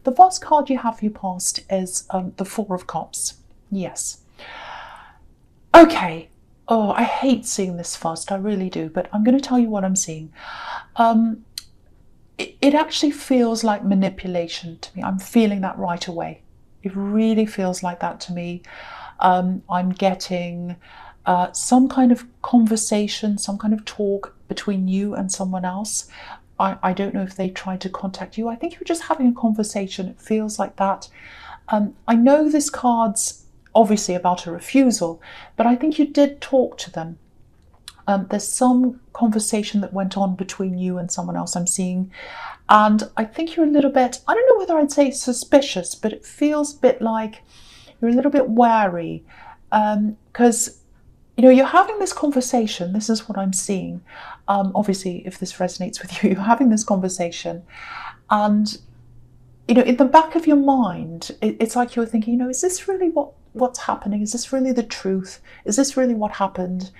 The first card you have for your past is the Four of Cups. Yes. Okay. Oh, I hate seeing this first. I really do. But I'm going to tell you what I'm seeing. It actually feels like manipulation to me. I'm feeling that right away. It really feels like that to me. I'm getting some kind of conversation, some kind of talk between you and someone else. I don't know if they tried to contact you. I think you're just having a conversation. It feels like that. I know this card's obviously about a refusal, but I think you did talk to them. There's some conversation that went on between you and someone else I'm seeing. And I think you're a little bit, I don't know whether I'd say suspicious, but it feels a bit like you're a little bit wary. Because, you're having this conversation. This is what I'm seeing. Obviously, if this resonates with you, you're having this conversation. And, in the back of your mind, it's like you're thinking, is this really what's happening? Is this really the truth? Is this really what happened?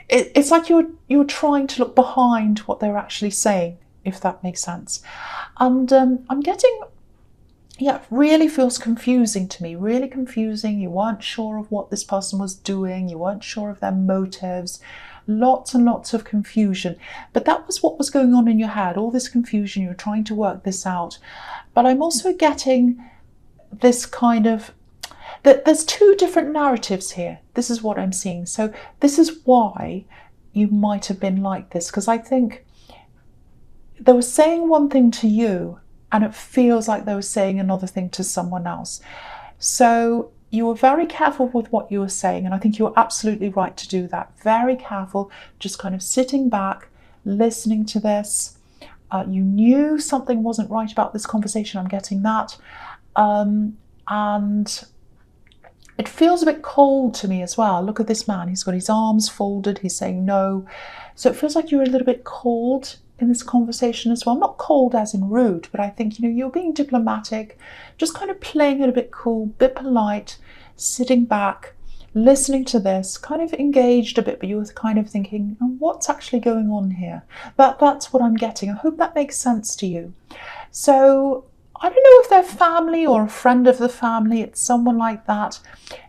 It's like you're trying to look behind what they're actually saying, if that makes sense. And I'm getting, it really feels confusing to me, really confusing. You weren't sure of what this person was doing. You weren't sure of their motives. Lots and lots of confusion. But that was what was going on in your head, all this confusion. You're trying to work this out. But I'm also getting this kind of, there's two different narratives here. This is what I'm seeing. So this is why you might have been like this, because I think they were saying one thing to you and it feels like they were saying another thing to someone else. So you were very careful with what you were saying, and I think you were absolutely right to do that. Very careful, just kind of sitting back, listening to this. You knew something wasn't right about this conversation. I'm getting that. And it feels a bit cold to me as well. Look at this man. He's got his arms folded. He's saying no. So it feels like you're a little bit cold in this conversation as well. Not cold as in rude, but I think, you're being diplomatic, just kind of playing it a bit cool, a bit polite, sitting back, listening to this, kind of engaged a bit, but you were kind of thinking, what's actually going on here? That's what I'm getting. I hope that makes sense to you. So I don't know if they're family or a friend of the family. It's someone like that.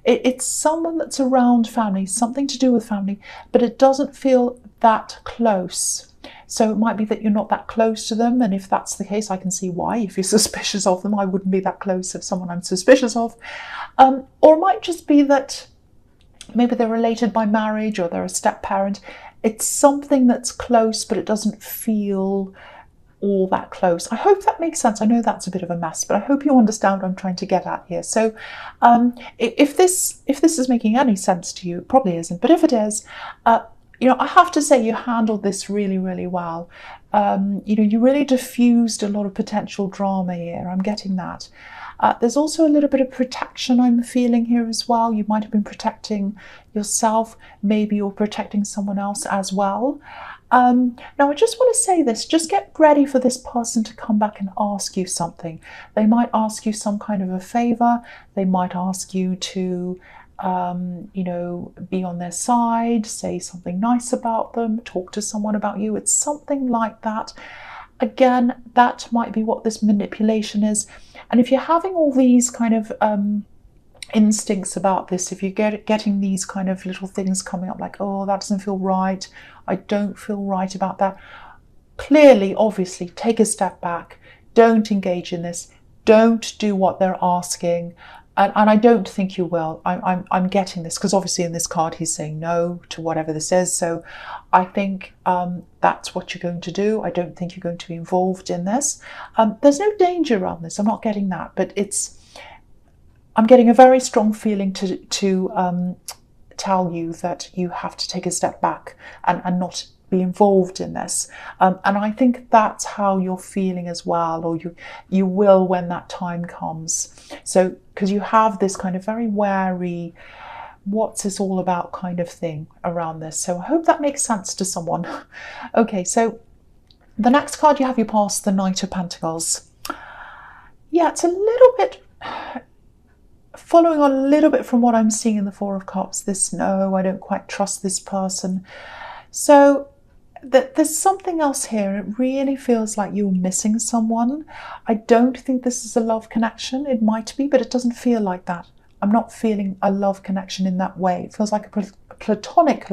It's someone that's around family, something to do with family, but it doesn't feel that close. So it might be that you're not that close to them. And if that's the case, I can see why. If you're suspicious of them, I wouldn't be that close of someone I'm suspicious of. Or it might just be that maybe they're related by marriage or they're a step parent. It's something that's close, but it doesn't feel all that close. I hope that makes sense. I know that's a bit of a mess, but I hope you understand what I'm trying to get at here. So if this is making any sense to you, it probably isn't, but if it is, I have to say you handled this really, really well. You really diffused a lot of potential drama here. I'm getting that. There's also a little bit of protection I'm feeling here as well. You might have been protecting yourself. Maybe you're protecting someone else as well. Now, I just want to say this. Just get ready for this person to come back and ask you something. They might ask you some kind of a favor. They might ask you to be on their side, say something nice about them, talk to someone about you. It's something like that. Again, that might be what this manipulation is. And if you're having all these kind of instincts about this, if you're getting these kind of little things coming up like, oh, that doesn't feel right, I don't feel right about that, clearly, obviously, take a step back. Don't engage in this. Don't do what they're asking. And I don't think you will. I'm getting this because obviously in this card he's saying no to whatever this is. So I think that's what you're going to do. I don't think you're going to be involved in this. There's no danger around this. I'm not getting that, but I'm getting a very strong feeling to tell you that you have to take a step back and not be involved in this. And I think that's how you're feeling as well, or you will when that time comes. So, because you have this kind of very wary, what's this all about kind of thing around this. So I hope that makes sense to someone. Okay, so the next card you have, you pass the Knight of Pentacles. Yeah, it's a little bit following on a little bit from what I'm seeing in the Four of Cups. This, no, I don't quite trust this person. So There's something else here. It really feels like you're missing someone. I don't think this is a love connection. It might be, but it doesn't feel like that. I'm not feeling a love connection in that way. It feels like a platonic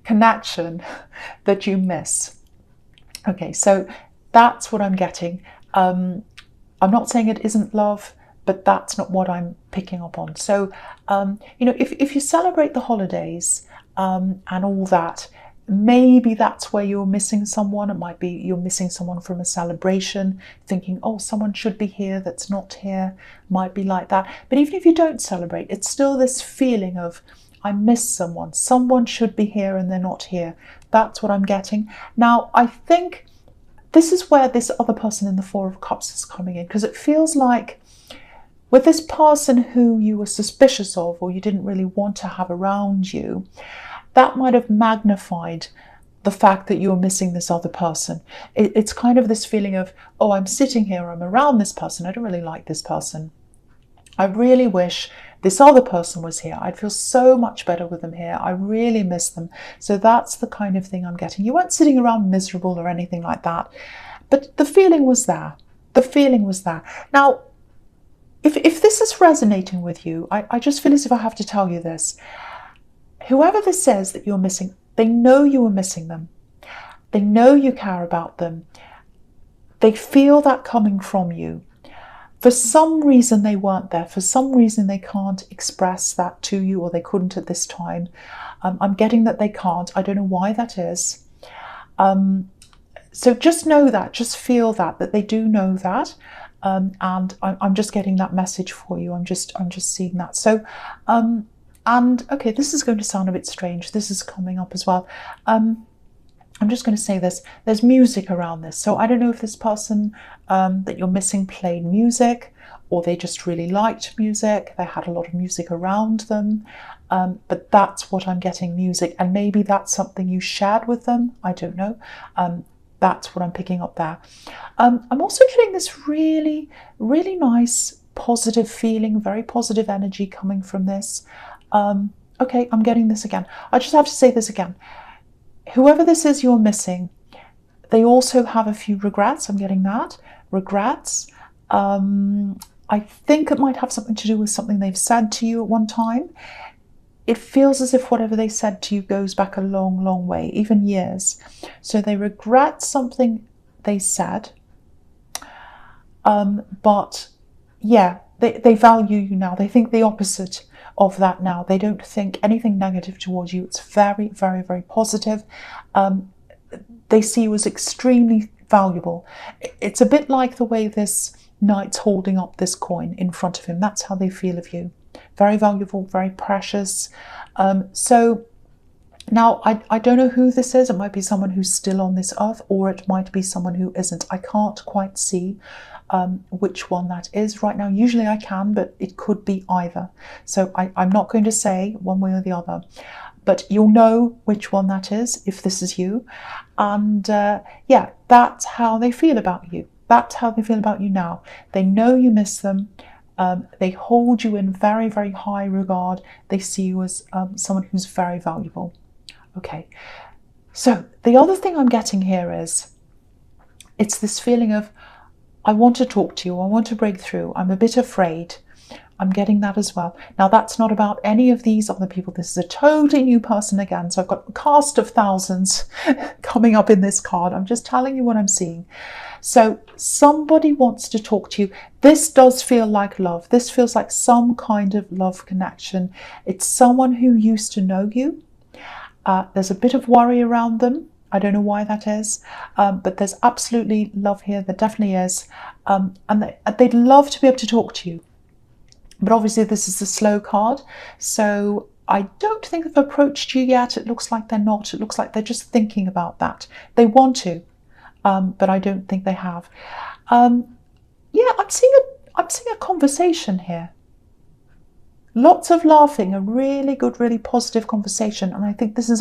connection that you miss. Okay, so that's what I'm getting. I'm not saying it isn't love, but that's not what I'm picking up on. So, if you celebrate the holidays and all that, maybe that's where you're missing someone. It might be you're missing someone from a celebration, thinking, oh, someone should be here that's not here. Might be like that. But even if you don't celebrate, it's still this feeling of, I miss someone. Someone should be here and they're not here. That's what I'm getting. Now, I think this is where this other person in the Four of Cups is coming in, because it feels like with this person who you were suspicious of or you didn't really want to have around you, that might have magnified the fact that you're missing this other person. It's kind of this feeling of, oh, I'm sitting here, I'm around this person, I don't really like this person. I really wish this other person was here. I'd feel so much better with them here. I really miss them. So that's the kind of thing I'm getting. You weren't sitting around miserable or anything like that, but the feeling was there. The feeling was there. Now, if this is resonating with you, I just feel as if I have to tell you this. Whoever this says that you're missing, they know you are missing them. They know you care about them. They feel that coming from you. For some reason they weren't there. For some reason they can't express that to you, or they couldn't at this time. I'm getting that they can't. I don't know why that is. So just know that, just feel that they do know that. And I'm just getting that message for you. I'm just seeing that. So, and okay, this is going to sound a bit strange. This is coming up as well. I'm just going to say this. There's music around this. So I don't know if this person that you're missing played music, or they just really liked music. They had a lot of music around them. But that's what I'm getting, music. And maybe that's something you shared with them. I don't know. That's what I'm picking up there. I'm also getting this really, really nice, positive feeling, very positive energy coming from this. Okay, I'm getting this again. I just have to say this again. Whoever this is you're missing, they also have a few regrets. I'm getting that. Regrets. I think it might have something to do with something they've said to you at one time. It feels as if whatever they said to you goes back a long, long way, even years. So they regret something they said. But yeah, they value you now. They think the opposite of that now. They don't think anything negative towards you. It's very, very, very positive. They see you as extremely valuable. It's a bit like the way this knight's holding up this coin in front of him. That's how they feel of you. Very valuable, very precious. So now I don't know who this is. It might be someone who's still on this earth, or it might be someone who isn't. I can't quite see which one that is right now. Usually I can, but it could be either. So I'm not going to say one way or the other, but you'll know which one that is if this is you. And yeah, that's how they feel about you. That's how they feel about you now. They know you miss them. They hold you in very, very high regard. They see you as someone who's very valuable. Okay, so the other thing I'm getting here is, it's this feeling of, I want to talk to you, I want to break through, I'm a bit afraid. I'm getting that as well. Now, that's not about any of these other people. This is a totally new person again. So I've got a cast of thousands coming up in this card. I'm just telling you what I'm seeing. So somebody wants to talk to you. This does feel like love. This feels like some kind of love connection. It's someone who used to know you. There's a bit of worry around them. I don't know why that is, but there's absolutely love here. There definitely is. And they'd love to be able to talk to you. But obviously this is a slow card, so I don't think they've approached you yet. It looks like they're not. It looks like they're just thinking about that. They want to, but I don't think they have. Yeah, I'm seeing a conversation here. Lots of laughing, a really good, really positive conversation, and I think this is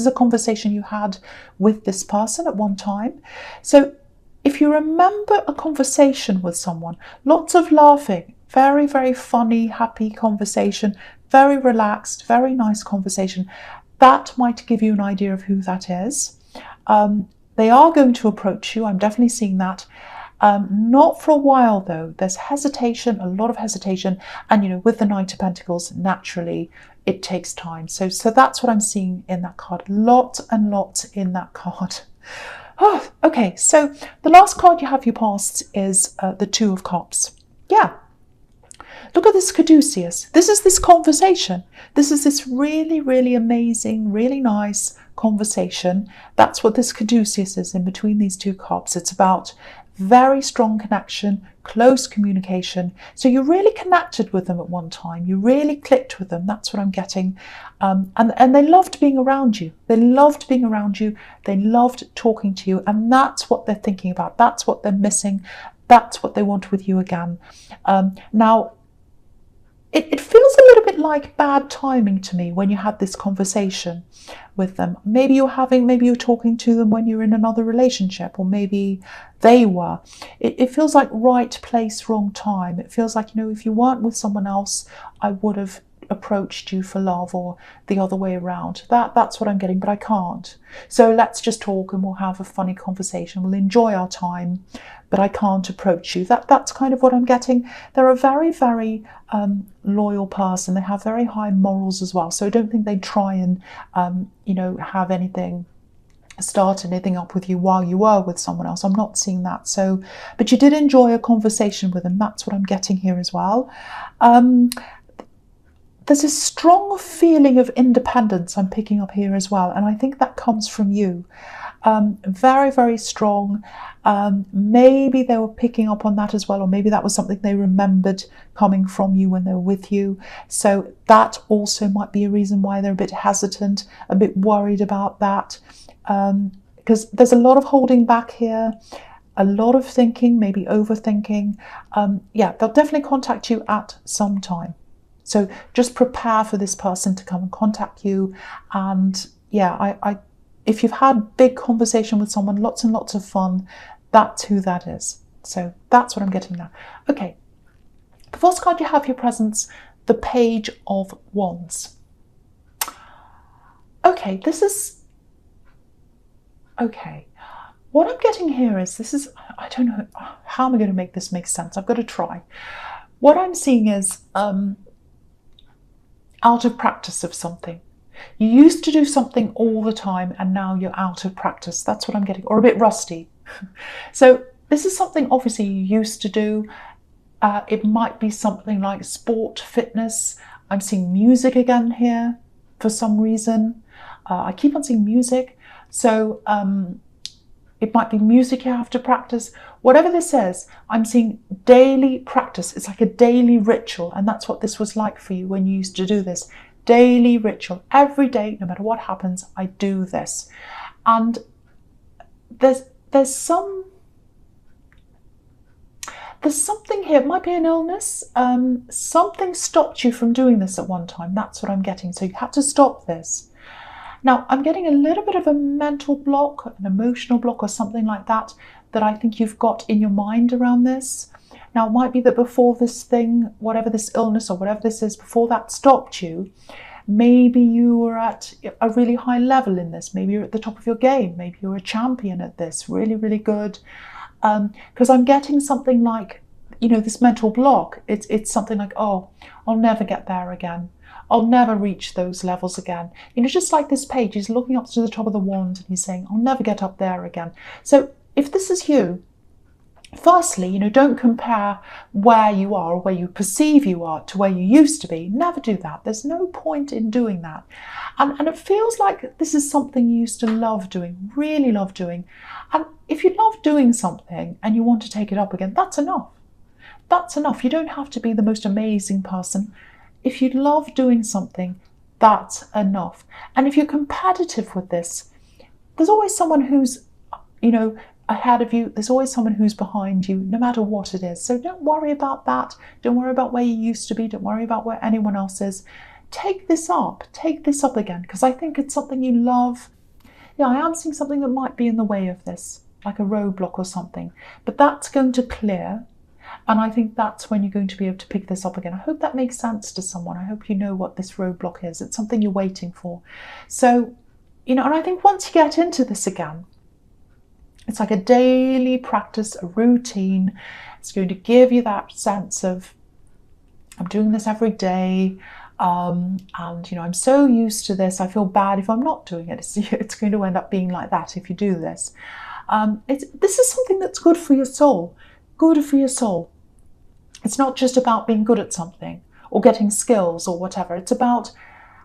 a conversation you had with this person at one time. So if you remember a conversation with someone, lots of laughing, very, very funny, happy conversation, very relaxed, very nice conversation. That might give you an idea of who that is. They are going to approach you. I'm definitely seeing that. Not for a while though. There's hesitation, a lot of hesitation, and with the Knight of Pentacles, naturally it takes time. So that's what I'm seeing in that card. Lot and lot in that card. Oh, okay, so the last card you have you passed is the Two of Cups. Yeah. Look at this caduceus. This is this conversation. This is this really, really amazing, really nice conversation. That's what this caduceus is in between these two cups. It's about very strong connection, close communication. So you really connected with them at one time. You really clicked with them. That's what I'm getting. And they loved being around you. They loved being around you. They loved talking to you. And that's what they're thinking about. That's what they're missing. That's what they want with you again. Now, it feels a little bit like bad timing to me when you had this conversation with them. Maybe you're talking to them when you're in another relationship, or maybe they were. It feels like right place, wrong time. It feels like, if you weren't with someone else, I would have approached you for love, or the other way around. That's what I'm getting, but I can't. So let's just talk and we'll have a funny conversation. We'll enjoy our time, but I can't approach you. That's kind of what I'm getting. They're a very, very loyal person. They have very high morals as well. So I don't think they'd try and, start anything up with you while you were with someone else. I'm not seeing that. So, but you did enjoy a conversation with them. That's what I'm getting here as well. There's a strong feeling of independence I'm picking up here as well. And I think that comes from you. Very, very strong. Maybe they were picking up on that as well, or maybe that was something they remembered coming from you when they were with you. So that also might be a reason why they're a bit hesitant, a bit worried about that. Because there's a lot of holding back here, a lot of thinking, maybe overthinking. They'll definitely contact you at some time. So just prepare for this person to come and contact you. And if you've had big conversation with someone, lots and lots of fun, that's who that is. So that's what I'm getting now. Okay, the first card you have your presence, the Page of Wands. Okay, what I'm getting here is, I don't know, how am I going to make this make sense? I've got to try. What I'm seeing is out of practice of something. You used to do something all the time and now you're out of practice. That's what I'm getting, or a bit rusty. So this is something obviously you used to do. It might be something like sport, fitness. I'm seeing music again here for some reason. I keep on seeing music. So it might be music you have to practice. Whatever this is, I'm seeing daily practice. It's like a daily ritual. And that's what this was like for you when you used to do this. Daily ritual. Every day, no matter what happens, I do this. And there's something here. It might be an illness. Something stopped you from doing this at one time. That's what I'm getting. So you had to stop this. Now, I'm getting a little bit of a mental block, an emotional block or something like that I think you've got in your mind around this. Now, it might be that before this thing, whatever this illness or whatever this is, before that stopped you, maybe you were at a really high level in this. Maybe you're at the top of your game. Maybe you're a champion at this, really, really good. Because I'm getting something like, this mental block. It's something like, oh, I'll never get there again. I'll never reach those levels again. Just like this page, he's looking up to the top of the wand and he's saying, I'll never get up there again. So if this is you, firstly, don't compare where you are or where you perceive you are to where you used to be. Never do that. There's no point in doing that. And it feels like this is something you used to love doing, really love doing. And if you love doing something and you want to take it up again, that's enough. That's enough. You don't have to be the most amazing person. If you love doing something, that's enough. And if you're competitive with this, there's always someone who's, ahead of you. There's always someone who's behind you, no matter what it is. So don't worry about that. Don't worry about where you used to be. Don't worry about where anyone else is. Take this up again, because I think it's something you love. Yeah, I am seeing something that might be in the way of this, like a roadblock or something. But that's going to clear. And I think that's when you're going to be able to pick this up again. I hope that makes sense to someone. I hope you know what this roadblock is. It's something you're waiting for. So, and I think once you get into this again, it's like a daily practice, a routine. It's going to give you that sense of, I'm doing this every day. And I'm so used to this, I feel bad if I'm not doing it. It's going to end up being like that if you do this. This is something that's good for your soul. Good for your soul. It's not just about being good at something or getting skills or whatever. It's about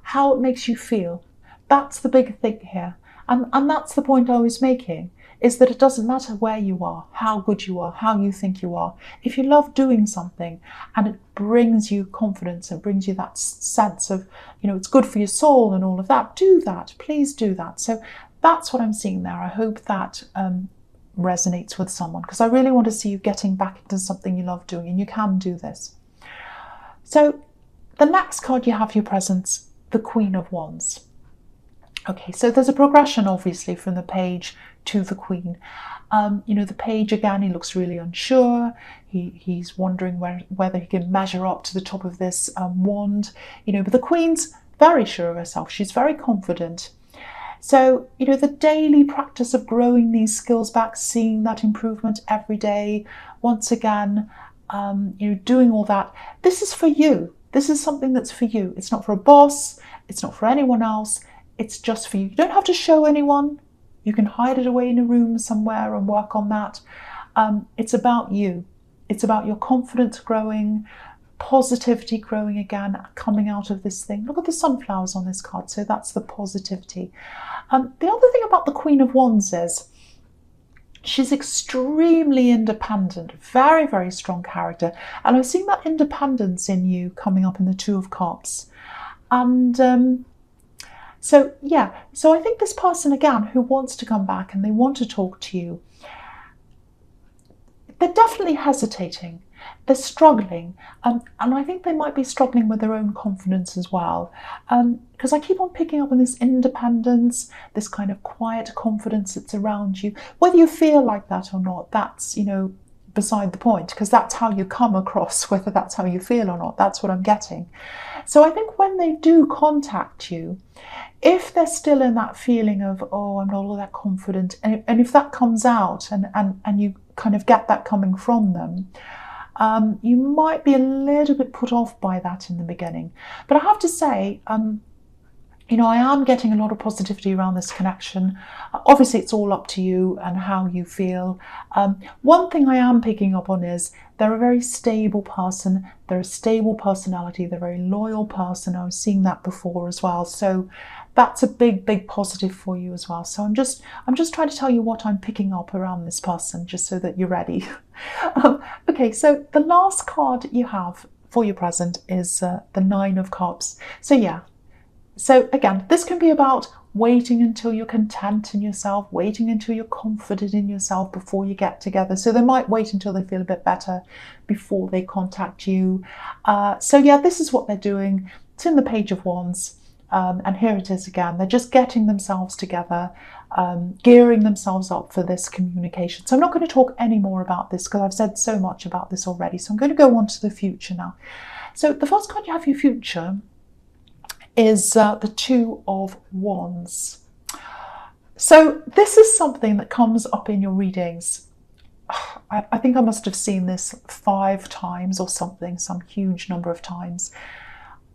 how it makes you feel. That's the big thing here. And that's the point I was making, is that it doesn't matter where you are, how good you are, how you think you are. If you love doing something and it brings you confidence and brings you that sense of, it's good for your soul and all of that, do that. Please do that. So that's what I'm seeing there. I hope that resonates with someone, because I really want to see you getting back into something you love doing, and you can do this. So the next card you have for your presents, the Queen of Wands. Okay, so there's a progression obviously from the page to the Queen. The page again, he looks really unsure. He's wondering whether he can measure up to the top of this wand. But the Queen's very sure of herself. She's very confident. So, the daily practice of growing these skills back, seeing that improvement every day, once again, doing all that. This is for you. This is something that's for you. It's not for a boss. It's not for anyone else. It's just for you. You don't have to show anyone. You can hide it away in a room somewhere and work on that. It's about you. It's about your confidence growing, positivity growing again, coming out of this thing. Look at the sunflowers on this card. So that's the positivity. The other thing about the Queen of Wands is she's extremely independent, very, very strong character. And I'm seeing that independence in you coming up in the Two of Cups. And so I think this person, again, who wants to come back and they want to talk to you, they're definitely hesitating. They're struggling. And I think they might be struggling with their own confidence as well. Because I keep on picking up on this independence, this kind of quiet confidence that's around you. Whether you feel like that or not, that's, beside the point, because that's how you come across, whether that's how you feel or not. That's what I'm getting. So I think when they do contact you, if they're still in that feeling of, oh, I'm not all that confident, and if that comes out and you kind of get that coming from them, you might be a little bit put off by that in the beginning. But I have to say, I am getting a lot of positivity around this connection. Obviously, it's all up to you and how you feel. One thing I am picking up on is they're a very stable person. They're a stable personality. They're a very loyal person. I was seeing that before as well. So that's a big, big positive for you as well. So I'm just trying to tell you what I'm picking up around this person, just so that you're ready. Okay, so the last card you have for your present is the Nine of Cups. So again, this can be about waiting until you're content in yourself, waiting until you're confident in yourself before you get together. So they might wait until they feel a bit better before they contact you. This is what they're doing. It's in the Page of Wands. And here it is again. They're just getting themselves together, gearing themselves up for this communication. So I'm not going to talk any more about this because I've said so much about this already. So I'm going to go on to the future now. So the first card you have for your future is the Two of Wands. So this is something that comes up in your readings. I think I must have seen this 5 times or something, some huge number of times.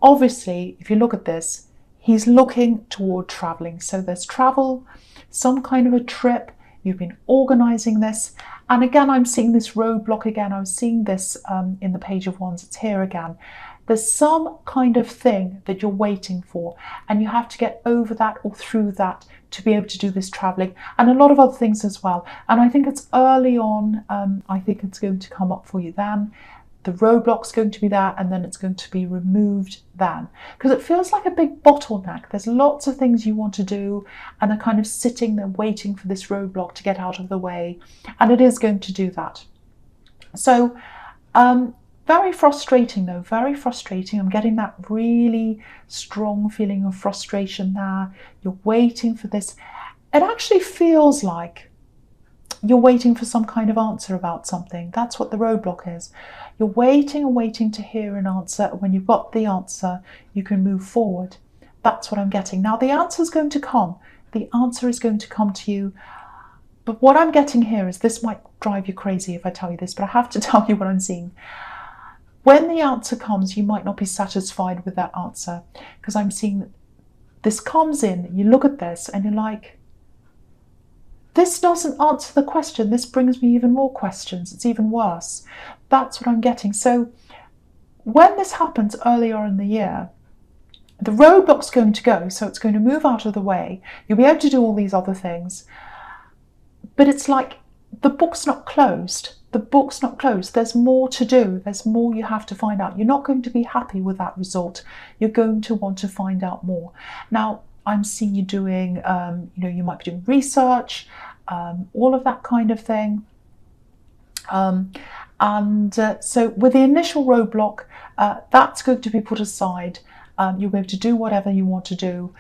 Obviously, if you look at this, he's looking toward traveling. So there's travel, some kind of a trip. You've been organizing this. And again, I'm seeing this roadblock again. I was seeing this in the Page of Wands. It's here again. There's some kind of thing that you're waiting for, and you have to get over that or through that to be able to do this traveling, and a lot of other things as well. And I think it's early on. I think it's going to come up for you then. The roadblock's going to be there, and then it's going to be removed then. Because it feels like a big bottleneck. There's lots of things you want to do, and they're kind of sitting there waiting for this roadblock to get out of the way. And it is going to do that. So, very frustrating though, very frustrating. I'm getting that really strong feeling of frustration there. You're waiting for this. It actually feels like you're waiting for some kind of answer about something. That's what the roadblock is. You're waiting and waiting to hear an answer. When you've got the answer, you can move forward. That's what I'm getting. Now, the answer is going to come. The answer is going to come to you. But what I'm getting here is, this might drive you crazy if I tell you this, but I have to tell you what I'm seeing. When the answer comes, you might not be satisfied with that answer, because I'm seeing this comes in, you look at this and you're like, this doesn't answer the question. This brings me even more questions. It's even worse. That's what I'm getting. So when this happens earlier in the year, the roadblock's going to go, so it's going to move out of the way. You'll be able to do all these other things. But it's like the book's not closed. The book's not closed. There's more to do. There's more you have to find out. You're not going to be happy with that result. You're going to want to find out more. Now, I'm seeing you doing, you might be doing research, all of that kind of thing. So with the initial roadblock, that's going to be put aside. You'll be able to do whatever you want to do.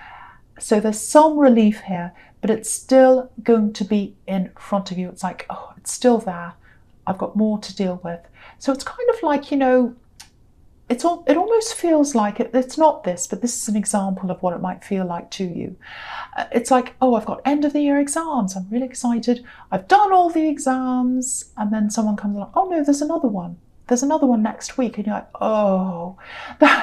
So there's some relief here, but it's still going to be in front of you. It's like, oh, it's still there. I've got more to deal with. So it's kind of like, it almost feels like it's not this, but this is an example of what it might feel like to you. It's like, oh, I've got end of the year exams. I'm really excited. I've done all the exams. And then someone comes along, oh no, there's another one. There's another one next week. And you're like, oh,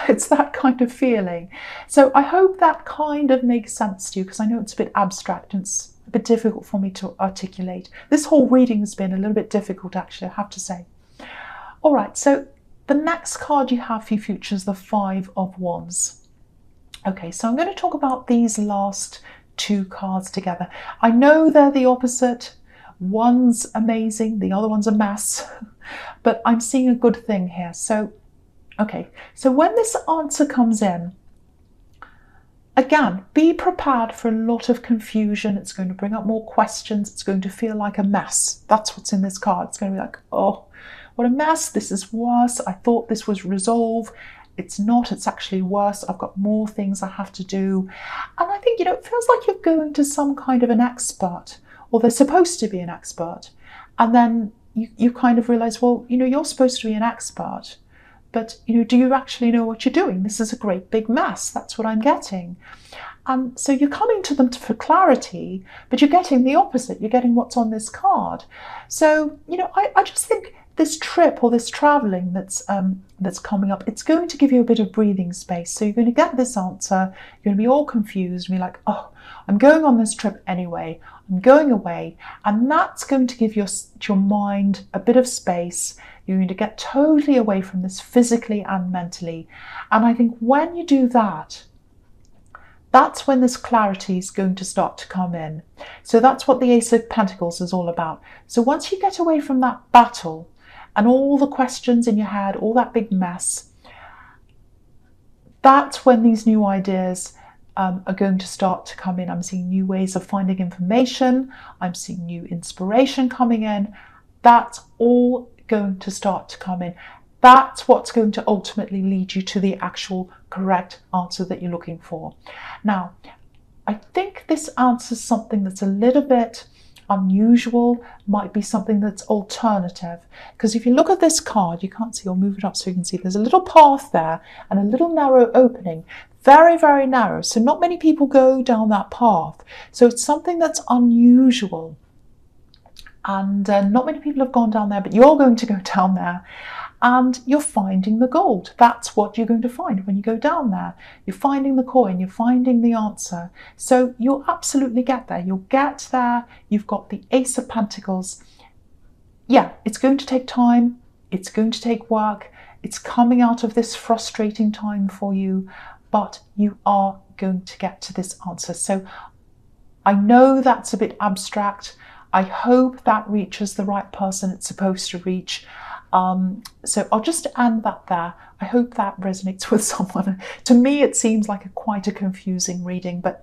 it's that kind of feeling. So I hope that kind of makes sense to you, because I know it's a bit abstract and it's a bit difficult for me to articulate. This whole reading has been a little bit difficult, actually, I have to say. All right, so the next card you have for your future is the Five of Wands. Okay, so I'm going to talk about these last two cards together. I know they're the opposite. One's amazing, the other one's a mess, but I'm seeing a good thing here. So, okay, so when this answer comes in, again, be prepared for a lot of confusion. It's going to bring up more questions. It's going to feel like a mess. That's what's in this card. It's going to be like, oh, what a mess. This is worse. I thought this was resolved. It's not. It's actually worse. I've got more things I have to do. And I think, it feels like you're going to some kind of an expert, or they're supposed to be an expert. And then you kind of realize, well, you're supposed to be an expert, but, do you actually know what you're doing? This is a great big mess. That's what I'm getting. And so you're coming to them for clarity, but you're getting the opposite. You're getting what's on this card. So, I just think this trip or this traveling that's coming up, it's going to give you a bit of breathing space. So you're going to get this answer. You're going to be all confused and be like, oh, I'm going on this trip anyway. I'm going away. And that's going to give your mind a bit of space. You're going to get totally away from this physically and mentally. And I think when you do that, that's when this clarity is going to start to come in. So that's what the Ace of Pentacles is all about. So once you get away from that battle and all the questions in your head, all that big mess, that's when these new ideas are going to start to come in. I'm seeing new ways of finding information. I'm seeing new inspiration coming in. That's all going to start to come in. That's what's going to ultimately lead you to the actual correct answer that you're looking for. Now, I think this answer is something that's a little bit unusual, might be something that's alternative. Because if you look at this card, you can't see, I'll move it up so you can see, there's a little path there and a little narrow opening. Very, very narrow. So not many people go down that path. So it's something that's unusual. And not many people have gone down there, but you're going to go down there. And you're finding the gold. That's what you're going to find when you go down there. You're finding the coin, you're finding the answer. So you'll absolutely get there. You'll get there. You've got the Ace of Pentacles. Yeah, it's going to take time. It's going to take work. It's coming out of this frustrating time for you, but you are going to get to this answer. So I know that's a bit abstract. I hope that reaches the right person it's supposed to reach. So I'll just end that there. I hope that resonates with someone. To me, it seems like quite a confusing reading, but